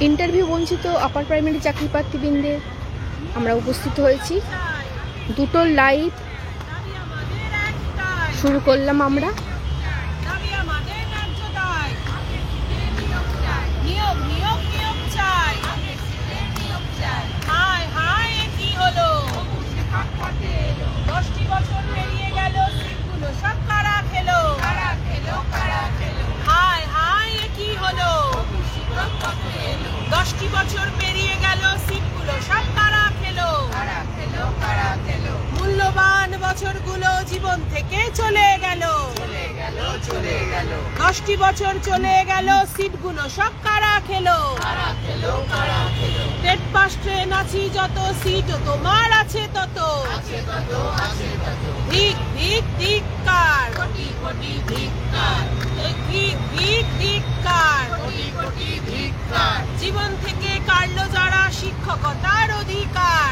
Interview বঞ্চিত upper primary চাকরি প্রার্থীবৃন্দে আমরা উপস্থিত হয়েছি। দুটো লাইভ শুরু করলাম আমরা। বছর পেরিয়ে গেল, সিটগুলো সব কারা খেলো? মূল্যবান বছরগুলো জীবন থেকে চলে গেল। 10টি বছর চলে গেল, সিটগুলো সব কারা খেলো? টেট পাস ট্রেন আছি যত, সিটও তোমার আছে তত। ধিক ধিক ধিক্কার, জীবন থেকে কাড়লো যারা শিক্ষকতার অধিকার।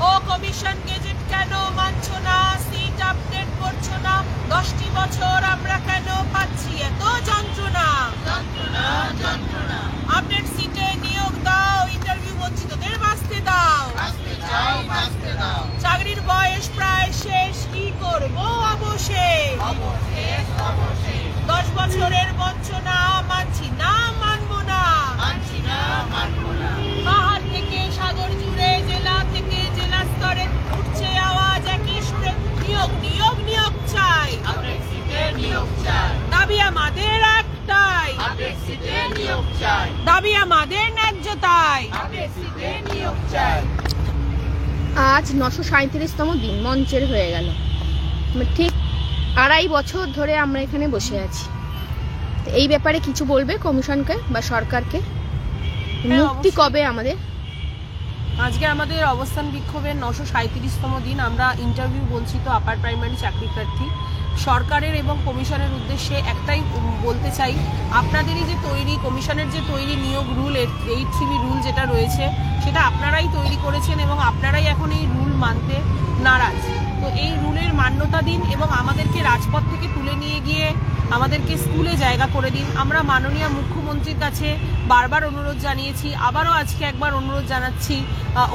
ও কমিশন গেজেট কেন মানছো না? সিট আপডেট করছো না? 10টি বছর আমরা কেন পাচ্ছি এত যন্ত্রণা? আপডেট সিটে নিয়োগ দাও, ইন্টারভিউ বঞ্চিতদের বাঁচতে দাও। চাকরির বয়স প্রায় শেষ, কি করবো অবশেষ? 10 বছরের বঞ্চনা মানছি না, মানবো না। পাহাড় থেকে সাগর জুড়ে, জেলা থেকে জেলা স্তরে উঠছে আওয়াজ একই সুরে, নিয়োগ নিয়োগ নিয়োগ চাই। দাবি আমাদের একটাই, দাবি আমাদের ন্যায্যতাই। আজ 937তম দিন মঞ্চের হয়ে গেল। ঠিক 2.5 বছর ধরে আমরা এখানে বসে আছি। এই ব্যাপারে কিছু বলবে কমিশনকে বা সরকারকে? মুক্তি কবে আমাদের? আজকে আমাদের অবস্থান বিক্ষোভের 937তম দিন। আমরা ইন্টারভিউ বঞ্চিত আপার প্রাইমারি চাকরি প্রার্থী। সরকারের এবং কমিশনের উদ্দেশ্যে একটাই বলতে চাই, আপনাদেরই যে তৈরি কমিশনের যে তৈরি নিয়োগ রুল 8 রুল যেটা রয়েছে, সেটা আপনারাই তৈরি করেছেন এবং আপনারাই এখন এই রুল মানতে নারাজ। তো এই রুলের মান্যতা দিন এবং আমাদেরকে রাজপথ থেকে তুলে নিয়ে গিয়ে আমাদেরকে স্কুলে জায়গা করে দিন। আমরা মাননীয় মুখ্যমন্ত্রীর কাছে বারবার অনুরোধ জানিয়েছি, আবারও আজকে একবার অনুরোধ জানাচ্ছি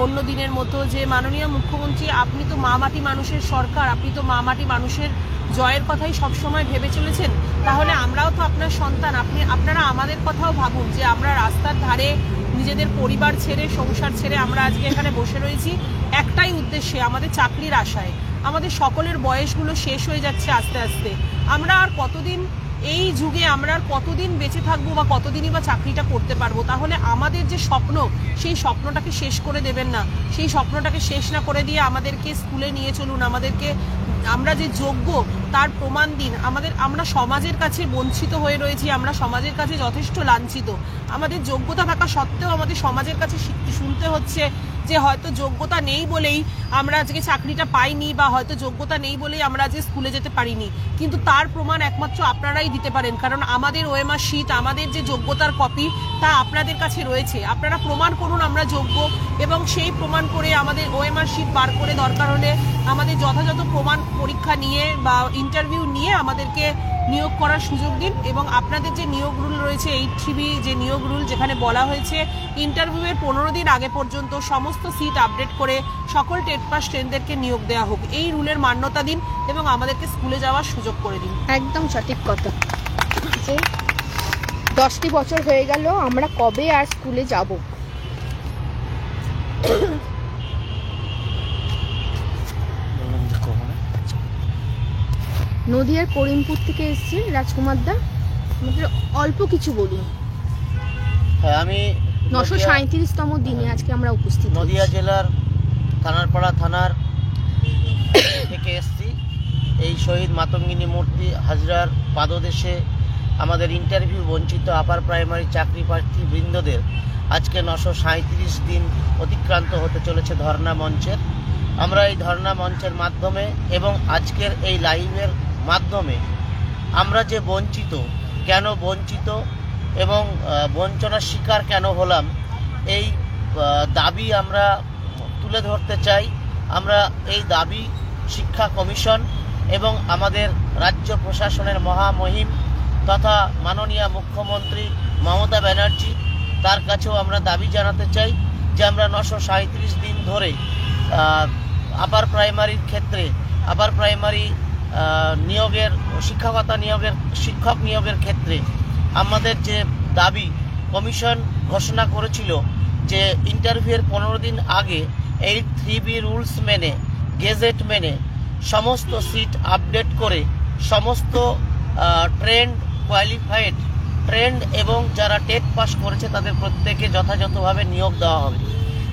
অন্য দিনের মতো, যে মাননীয় মুখ্যমন্ত্রী, আপনি তো মা মাটি মানুষের সরকার, আপনি তো মা মাটি মানুষের জয়ের কথাই সবসময় ভেবে চলেছেন। তাহলে আমরাও তো আপনার সন্তান, আপনারা আমাদের কথাও ভাবুন, যে আমরা রাস্তার ধারে নিজেদের পরিবার ছেড়ে, সংসার ছেড়ে আমরা আজকে এখানে বসে রয়েছি একটাই উদ্দেশ্যে, আমাদের চাকরির আশায়। আমাদের সকলের বয়সগুলো শেষ হয়ে যাচ্ছে আস্তে আস্তে। আমরা আর কতদিন এই যুগে, আমরা আর কতদিন বেঁচে থাকবো বা কতদিনই বা চাকরিটা করতে পারবো? তাহলে আমাদের যে স্বপ্ন, সেই স্বপ্নটাকে শেষ করে দেবেন না। সেই স্বপ্নটাকে শেষ না করে দিয়ে আমাদেরকে স্কুলে নিয়ে চলুন, আমাদেরকে আমরা যে যোগ্য তার প্রমাণ দিন। আমরা সমাজের কাছে বঞ্চিত হয়ে রয়েছি, আমরা সমাজের কাছে যথেষ্ট লাঞ্ছিত। আমাদের যোগ্যতা থাকা সত্ত্বেও আমাদের সমাজের কাছে শুনতে হচ্ছে যে হয়তো যোগ্যতা নেই বলেই আমরা আজকে চাকরিটা পাইনি, বা হয়তো যোগ্যতা নেই বলেই আমরা আজকে স্কুলে যেতে পারিনি। কিন্তু তার প্রমাণ একমাত্র আপনারাই দিতে পারেন, কারণ আমাদের ওএমআর শিট, আমাদের যে যোগ্যতার কপি, তা আপনাদের কাছে রয়েছে। আপনারা প্রমাণ করুন আমরা যোগ্য, এবং সেই প্রমাণ করে আমাদের ওএমআর শিট বার করে দরকার হলে আমাদের যথাযথ প্রমাণ পরীক্ষা নিয়ে বা ইন্টারভিউ নিয়ে আমাদেরকে নিয়োগ করার সুযোগ দিন। এবং আপনাদের যে নিয়োগ রুল রয়েছে, 8 যে নিয়োগ রুল, যেখানে বলা হয়েছে ইন্টারভিউয়ের 15 দিন আগে পর্যন্ত সমস্ত সিট আপডেট করে সকল টেট পাস ট্রেনদেরকে নিয়োগ দেওয়া হোক। এই রুলের মান্যতা দিন এবং আমাদেরকে স্কুলে যাওয়ার সুযোগ করে দিন। একদম সঠিক কথা। যে 10টি বছর হয়ে গেল, আমরা কবে আর স্কুলে যাব? নদিয়ার করিমপুর থেকে এসেছি রাজকুমার দা, আমাদের অল্প কিছু বলুন। হ্যাঁ, আমি 937তম দিনে আজকে আমরা উপস্থিত। নদিয়া জেলার থানারপাড়া থানার থেকে এসেছি। এই শহীদ মাতঙ্গিনী মূর্তি হাজরার পাদদেশে আমাদের ইন্টারভিউ বঞ্চিত আপার প্রাইমারি চাকরি প্রার্থী বৃন্দদের আজকে 937 দিন অতিক্রান্ত হতে চলেছে ধর্ণা মঞ্চের। আমরা এই ধর্ণা মঞ্চের মাধ্যমে এবং আজকের এই লাইভের মাধ্যমে আমরা যে বঞ্চিত, কেন বঞ্চিত এবং বঞ্চনার শিকার কেন হলাম, এই দাবি আমরা তুলে ধরতে চাই। আমরা এই দাবি শিক্ষা কমিশন এবং আমাদের রাজ্য প্রশাসনের মহামহিম তথা মাননীয় মুখ্যমন্ত্রী মমতা ব্যানার্জি, তার কাছেও আমরা দাবি জানাতে চাই যে আমরা 937 দিন ধরে আপার প্রাইমারির ক্ষেত্রে আপার প্রাইমারি নিয়োগের শিক্ষক নিয়োগের ক্ষেত্রে আমাদের যে দাবি, কমিশন ঘোষণা করেছিল যে ইন্টারভিউয়ের 15 দিন আগে 8(3)B রুলস মেনে, গেজেট মেনে সমস্ত সিট আপডেট করে সমস্ত ট্রেন্ড এবং যারা টেট পাস করেছে তাদের প্রত্যেকে যথাযথভাবে নিয়োগ দেওয়া হবে।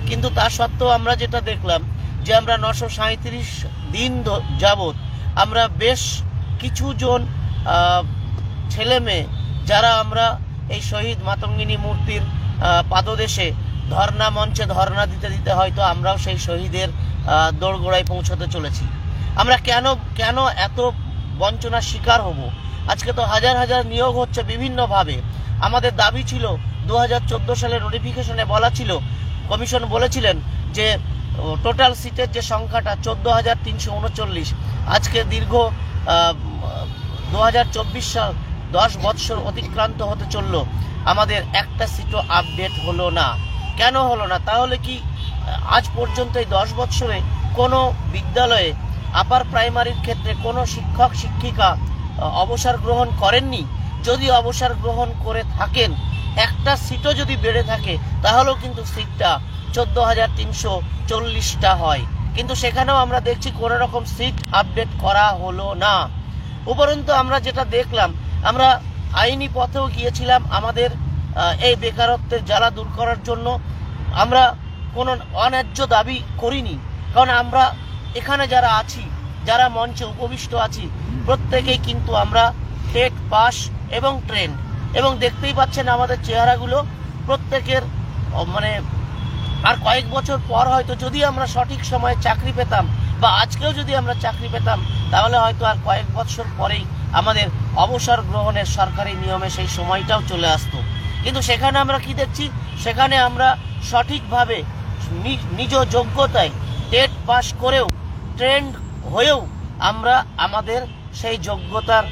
কিন্তু তা সত্ত্বেও আমরা যেটা দেখলাম যে আমরা 937 দিন যাবৎ আমরা বেশ কিছুজন ছেলে মেয়ে যারা আমরা এই শহীদ মাতঙ্গিনী মূর্তির পাদদেশে মঞ্চে ধর্ণা দিতে হয়তো আমরাও সেই শহীদের দোরগোড়ায় পৌঁছতে চলেছি। আমরা কেন এত বঞ্চনার শিকার হব? আজকে তো হাজার হাজার নিয়োগ হচ্ছে বিভিন্নভাবে। আমাদের দাবি ছিল 2014 সালের নোটিফিকেশনে বলা ছিল, কমিশন বলেছিলেন যে টোটাল সিটের যে সংখ্যাটা 14,339, আজকে দীর্ঘ 2024 সাল 10 বৎসর অতিক্রান্ত হতে চলল, আমাদের একটা সিটও আপডেট হলো না। কেন হলো না? তাহলে কি আজ পর্যন্ত এই 10 বৎসরে কোনো বিদ্যালয়ে আপার প্রাইমারির ক্ষেত্রে কোনো শিক্ষক শিক্ষিকা অবসর গ্রহণ করেননি? যদি অবসর গ্রহণ করে থাকেন, একটা সিটও যদি বেড়ে থাকে, তাহলেও কিন্তু সিটটা 14,340টা হয়। কিন্তু সেখানেও আমরা দেখছি কোনো রকম সিট আপডেট করা হলো না। উপরন্তু আমরা যেটা দেখলাম, আমরা আইনি পথেও গিয়েছিলাম আমাদের এই বেকারত্বের জ্বালা দূর করার জন্য। আমরা কোনো অন্যায্য দাবি করিনি, কারণ আমরা এখানে যারা আছি, যারা মঞ্চে উপবিষ্ট আছি, প্রত্যেকেই কিন্তু আমরা টেট পাস এবং ট্রেন্ড, এবং দেখতেই পাচ্ছেন আমাদের চেহারাগুলো প্রত্যেকের আর কয়েক বছর পর হয়তো যদি আমরা সঠিক সময়ে চাকরি পেতাম, বা আজকেও যদি আমরা চাকরি পেতাম, তাহলে হয়তো আর কয়েক বছর পরেই আমাদের অবসর গ্রহণের সরকারি নিয়মে সেই সময়টাও চলে আসতো। কিন্তু সেখানে আমরা কি দেখছি? সেখানে আমরা সঠিকভাবে নিজ যোগ্যতায় টেট পাস করেও, ট্রেন্ড হয়েও আমরা আমাদের সেই যোগ্যতার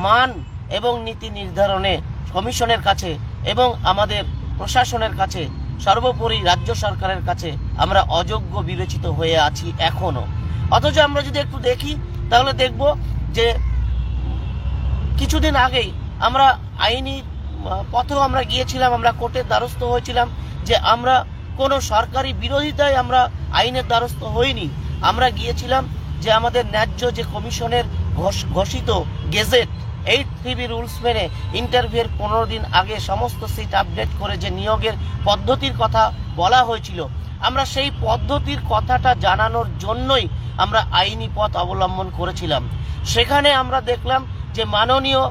মান এবং নীতি নির্ধারণে কমিশনের কাছে এবং আমাদের প্রশাসনের কাছে, সর্বোপরি রাজ্য সরকারের কাছে আমরা অযোগ্য বিবেচিত হয়ে আছি এখনো। অথচ আমরা যদি একটু দেখি, তাহলে দেখব যে কিছুদিন আগেই আমরা আইনি পথেও আমরা গিয়েছিলাম, আমরা কোর্টের দ্বারস্থ হয়েছিলাম যে আমরা কোনো সরকারি বিরোধিতায় আমরা আইনের দ্বারস্থ হইনি। আমরা গিয়েছিলাম যে আমাদের ন্যায্য যে কমিশনের ঘোষিত গেজেট 8(3)B রুলস মেনে ইন্টারভিউয়ের 15 দিন আগে সমস্ত সিট আপডেট করে যে নিয়োগের পদ্ধতির কথা বলা হয়েছিল, আমরা সেই পদ্ধতির কথাটা জানানোর জন্যই আমরা আইনি পথ অবলম্বন করেছিলাম। সেখানে আমরা দেখলাম যে মাননীয়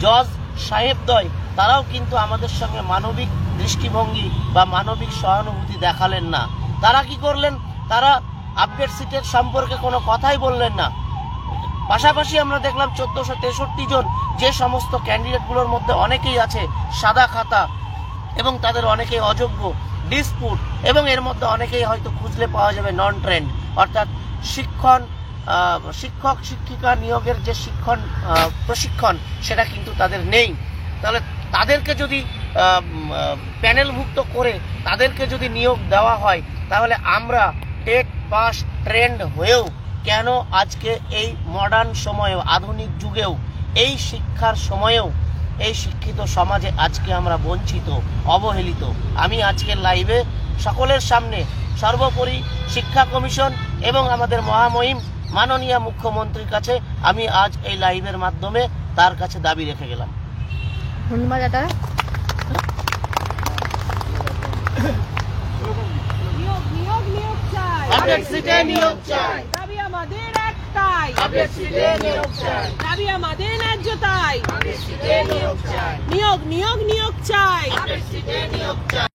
জজ সাহেবদ্বয় তারাও কিন্তু আমাদের সঙ্গে মানবিক দৃষ্টিভঙ্গি বা মানবিক সহানুভূতি দেখালেন না। তারা কি করলেন? তারা আপডেট সিটের সম্পর্কে কোনো কথাই বললেন না। পাশাপাশি আমরা দেখলাম 1463 জন যে সমস্ত ক্যান্ডিডেটগুলোর মধ্যে অনেকেই আছে সাদা খাতা, এবং তাদের অনেকেই অযোগ্য, ডিসপুট, এবং এর মধ্যে অনেকেই হয়তো খুঁজলে পাওয়া যাবে নন ট্রেন্ড, অর্থাৎ শিক্ষক শিক্ষিকা নিয়োগের যে প্রশিক্ষণ সেটা কিন্তু তাদের নেই। তাহলে তাদেরকে যদি প্যানেলভুক্ত করে তাদেরকে যদি নিয়োগ দেওয়া হয়, তাহলে আমরা টেট পাস ট্রেন্ড হয়েও কেন আজকে এই মডার্ন সময়েও, আধুনিক যুগেও, এই শিক্ষার সময়েও এই শিক্ষিত সমাজে আজকে আমরা বঞ্চিত, অবহেলিত? আমি আজকের লাইভে সকলের সামনে সর্বোপরি শিক্ষা কমিশন এবং আমাদের মহামহিম মাননীয় মুখ্যমন্ত্রীর কাছে আমি আজ এই লাইভের মাধ্যমে তার কাছে দাবি রেখে গেলাম। ধন্যবাদ দাদা। নিয়োগ চাই, আপডেট সিটে নিয়োগ চাই, দাবি আমাদের একটাই, আপডেট সিটে নিয়োগ চাই, দাবি আমাদের ন্যায্যতাই, আপডেট সিটে নিয়োগ চাই, নিয়োগ চাই, আপডেট সিটে নিয়োগ চাই।